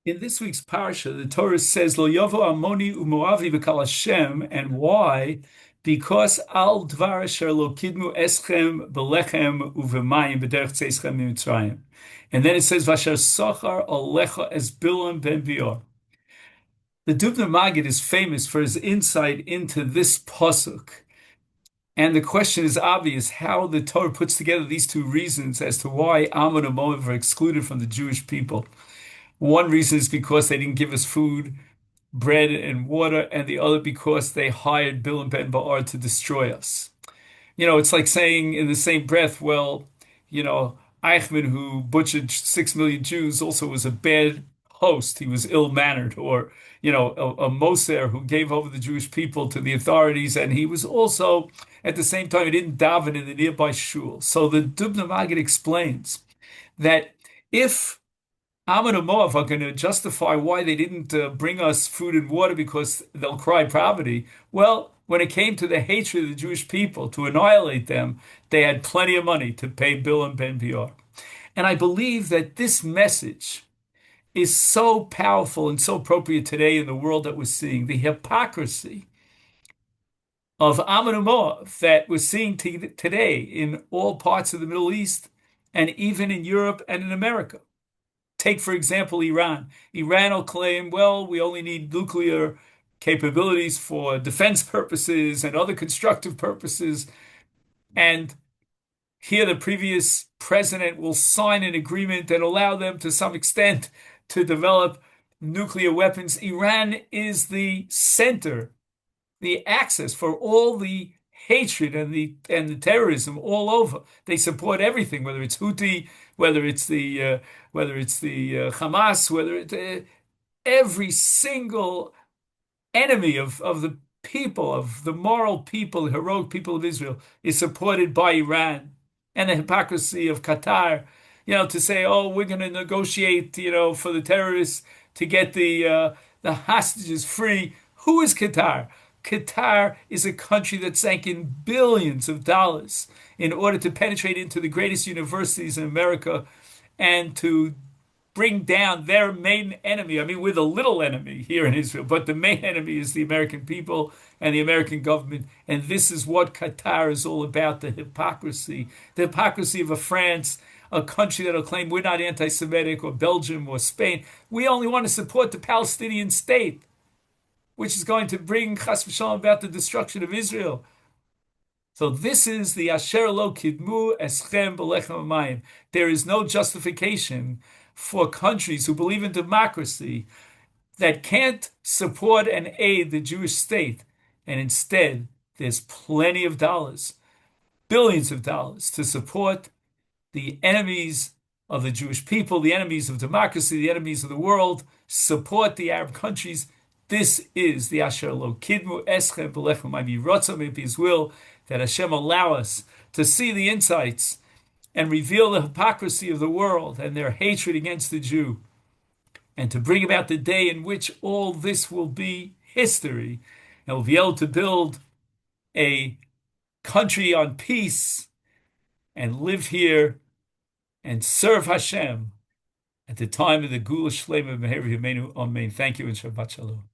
In this week's parsha, the Torah says, "Lo yovo Ammoni Umoavi v'kal Hashem," and why? Because al dvar asher lo kidmu eschem belechem uvemayim b'derech tzeichem mitzrayim. And then it says, "Vasher sochar alecha es Bilam ben Bior." The Dubno Maggid is famous for his insight into this pasuk. And the question is obvious how the Torah puts together these two reasons as to why Ammo Umoav are excluded from the Jewish people. One reason is because they didn't give us food, bread, and water, and the other because they hired Bill and Ben Ba'ar to destroy us. It's like saying in the same breath, well, Eichmann, who butchered 6 million Jews, also was a bad host. He was ill-mannered. Or, a Moser who gave over the Jewish people to the authorities, and he was also, at the same time, he didn't daven in the nearby shul. So the Dubno Maggid explains that if Ammo Umoav are going to justify why they didn't bring us food and water because they'll cry poverty. Well, when it came to the hatred of the Jewish people, to annihilate them, they had plenty of money to pay Bill and Ben Bior. And I believe that this message is so powerful and so appropriate today in the world that we're seeing. The hypocrisy of Ammo Umoav that we're seeing today in all parts of the Middle East and even in Europe and in America. Take, for example, Iran. Iran will claim, well, we only need nuclear capabilities for defense purposes and other constructive purposes. And here the previous president will sign an agreement and allow them to some extent to develop nuclear weapons. Iran is the center, the access for all the hatred and the terrorism all over. They support everything, whether it's Houthi, whether it's the Hamas, every single enemy of the people, of the moral people, the heroic people of Israel, is supported by Iran. And the hypocrisy of Qatar, to say, oh, we're going to negotiate, for the terrorists to get the hostages free. Who is Qatar? Qatar is a country that sank in billions of dollars in order to penetrate into the greatest universities in America and to bring down their main enemy. I mean, we're the little enemy here in Israel, but the main enemy is the American people and the American government. And this is what Qatar is all about, the hypocrisy of a France, a country that'll claim we're not anti-Semitic, or Belgium or Spain. We only want to support the Palestinian state, which is going to bring chas v'shalom about the destruction of Israel. So this is the Asher Lo Kidmu Eschem Belechem Mayim. There is no justification for countries who believe in democracy that can't support and aid the Jewish state. And instead, there's plenty of dollars, billions of dollars, to support the enemies of the Jewish people, the enemies of democracy, the enemies of the world, support the Arab countries. This is the Asher Lo Kidmu Eschem Belechem Mayim. Yiratzah, may be His will that Hashem allow us to see the insights and reveal the hypocrisy of the world and their hatred against the Jew, and to bring about the day in which all this will be history, and we'll be able to build a country on peace and live here and serve Hashem at the time of the Gula Shlema Meher Yemenu. Amen. Thank you and Shabbat Shalom.